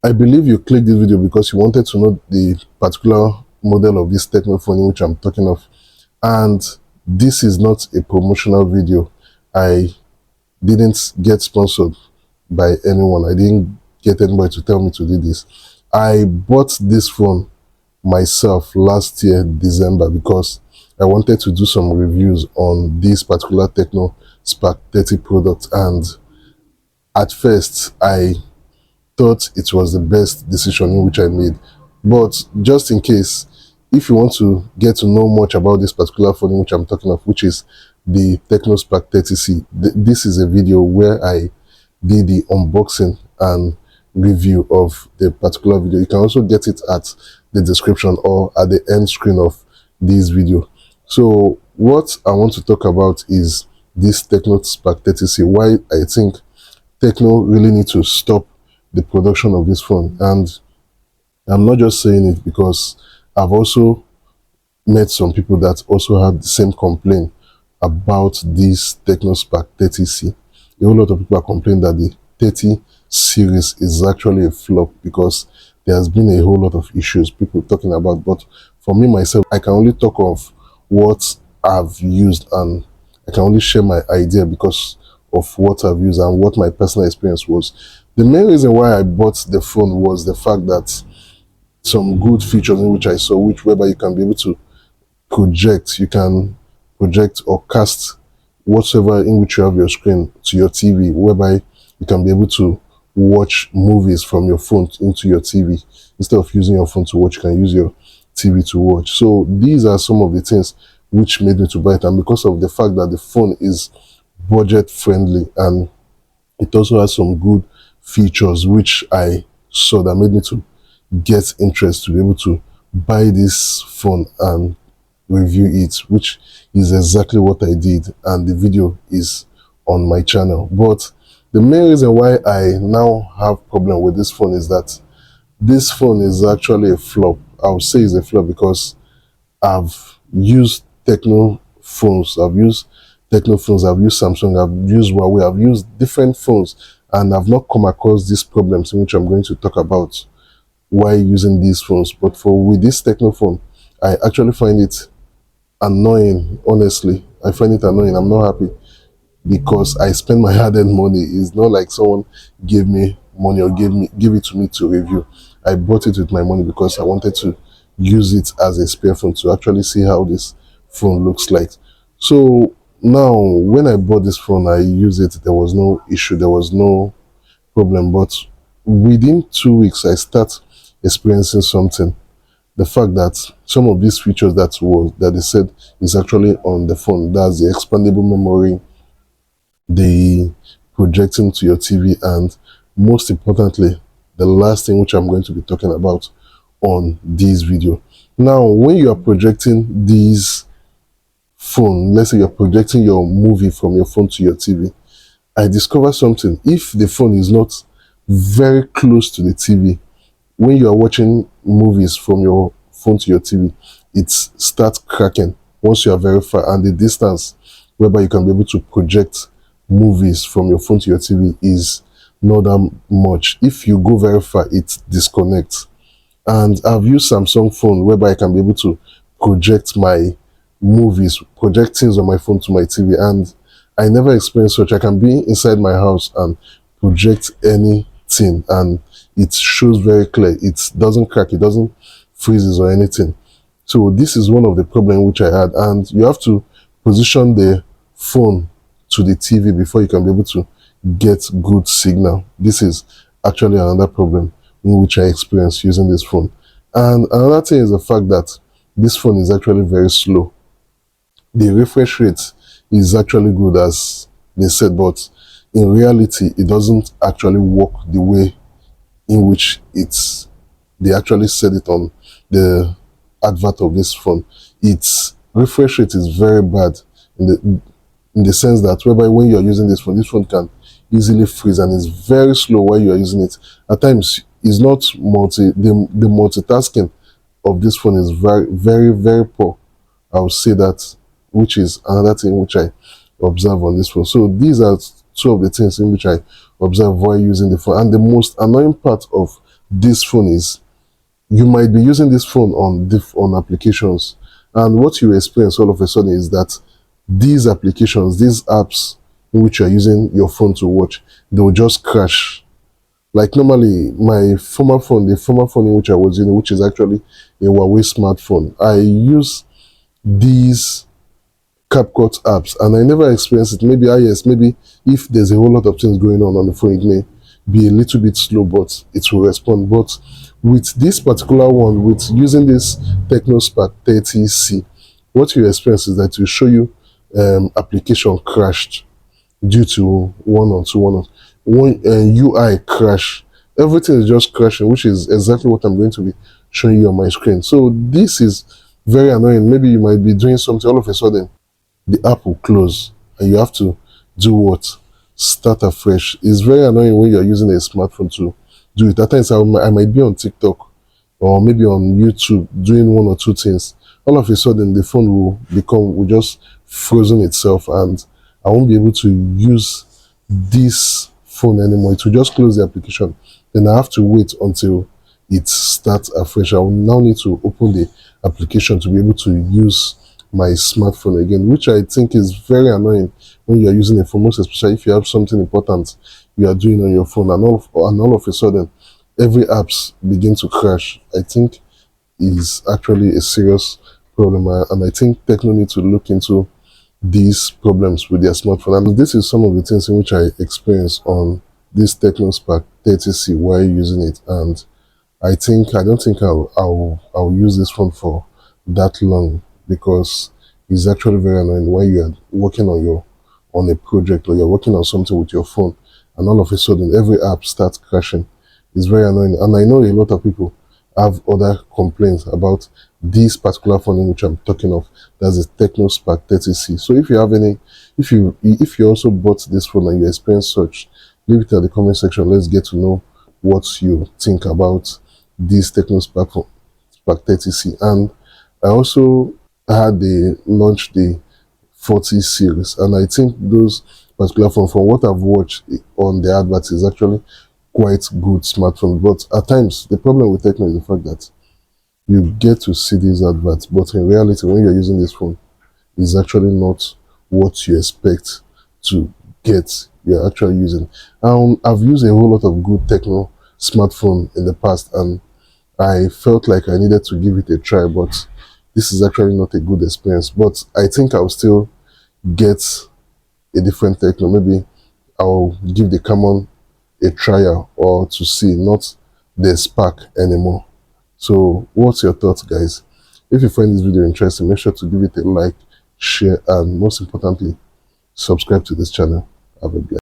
I believe you clicked this video because you wanted to know the particular model of this Techno phone in which I'm talking of. And this is not a promotional video. I didn't get sponsored by anyone. I didn't get anybody to tell me to do this. I bought this phone myself last year, December, because I wanted to do some reviews on this particular Techno Spark30 product. And at first, I thought it was the best decision in which I made. But just in case, if you want to get to know much about this particular phone in which I'm talking of, which is the TECNO SPARK30c, this is a video where I did the unboxing and review of the particular video. You can also get it at the description or at the end screen of this video. So what I want to talk about is this TECNO SPARK30c, why I think Tecno really need to stop the production of this phone. And I'm not just saying it because I've also met some people that also had the same complaint about this Tecno SPARK30c. A whole lot of people are complaining that the 30 series is actually a flop because there has been a whole lot of issues people talking about. But for me myself, I can only talk of what I've used, and I can only share my idea because of what I've used and what my personal experience was. The main reason why I bought the phone was the fact that some good features in which I saw, whereby you can be able to project, you can project or cast whatsoever in which you have your screen to your TV, whereby you can be able to watch movies from your phone into your TV. Instead of using your phone to watch, you can use your TV to watch. So these are some of the things which made me to buy it, and because of the fact that the phone is budget friendly and it also has some good features which I saw that made me to get interest to be able to buy this phone and review it, which is exactly what I did, and the video is on my channel. But the main reason why I now have problem with this phone is that this phone is actually a flop. I would say it's a flop because I've used Techno phones, I've used Samsung, I've used Huawei, I've used different phones, and I've not come across these problems in which I'm going to talk about while using these phones. But with this Techno phone, I actually find it annoying. Honestly, I find it annoying. I'm not happy because I spend my hard-earned money. It's not like someone gave me money or give it to me to review. I bought it with my money because I wanted to use it as a spare phone to actually see how this phone looks like. So now when I bought this phone, I used it, there was no issue, there was no problem. But within 2 weeks I start experiencing something. The fact that some of these features that they said is actually on the phone, that's the expandable memory, the projecting to your TV, and most importantly, the last thing which I'm going to be talking about on this video. Now, when you are projecting these phone, let's say you're projecting your movie from your phone to your TV, I discovered something. If the phone is not very close to the TV, when you are watching movies from your phone to your TV, it starts cracking once you are very far, and the distance whereby you can be able to project movies from your phone to your TV is not that much. If you go very far, it disconnects. And I've used Samsung phone whereby I can be able to project my movies, project things on my phone to my TV, and I never experienced such. I can be inside my house and project anything and it shows very clear. It doesn't crack, it doesn't freezes or anything. So this is one of the problems which I had, and you have to position the phone to the TV before you can be able to get good signal. This is actually another problem in which I experienced using this phone. And another thing is the fact that this phone is actually very slow. The refresh rate is actually good as they said, but in reality it doesn't actually work the way in which they actually said it on the advert of this phone. Its refresh rate is very bad in the sense that whereby when you're using this phone can easily freeze and is very slow while you are using it. At times it's not the multitasking of this phone is very poor. I would say that, which is another thing which I observe on this phone. So these are two of the things in which I observe while using the phone. And the most annoying part of this phone is, you might be using this phone on applications, and what you experience all of a sudden is that these applications, these apps in which you're using your phone to watch, they will just crash. Like normally, my former phone, the former phone in which I was using, which is actually a Huawei smartphone, I use these CapCut apps, and I never experienced it. Maybe yes, maybe if there's a whole lot of things going on the phone, it may be a little bit slow, but it will respond. But with this particular one, with using this TECNO SPARK30c, what you experience is that it will show you application crashed due to one UI crash. Everything is just crashing, which is exactly what I'm going to be showing you on my screen. So this is very annoying. Maybe you might be doing something, all of a sudden the app will close and you have to do what? Start afresh. It's very annoying when you're using a smartphone to do it. At times I might be on TikTok or maybe on YouTube doing one or two things. All of a sudden the phone will just frozen itself, and I won't be able to use this phone anymore. It will just close the application. Then I have to wait until it starts afresh. I will now need to open the application to be able to use my smartphone again, which I think is very annoying when you are using a phone, most especially if you have something important you are doing on your phone, and all of a sudden every apps begin to crash. I think is actually a serious problem, and I think Techno need to look into these problems with their smartphone. And this is some of the things in which I experienced on this TECNO Spark 30C while using it, and I don't think I'll use this phone for that long, because it's actually very annoying when you are working on a project or you're working on something with your phone, and all of a sudden every app starts crashing. It's very annoying, and I know a lot of people have other complaints about this particular phone in which I'm talking of. That's the TECNO Spark 30C. So if you have any, if you also bought this phone and you experience such, leave it at the comment section. Let's get to know what you think about this TECNO Spark 30C. And I also had the launch the 40 series, and I think those particular phones, from what I've watched on the adverts, is actually quite good smartphone. But at times the problem with Techno is the fact that you get to see these adverts, but in reality when you're using this phone, it's actually not what you expect to get. You're actually using. I've used a whole lot of good Techno smartphone in the past, and I felt like I needed to give it a try, but this is actually not a good experience. But I think I'll still get a different Techno. Maybe I'll give the Camon a trial, or to see, not the Spark anymore. So what's your thoughts, guys? If you find this video interesting, make sure to give it a like, share, and most importantly, subscribe to this channel. Have a blessed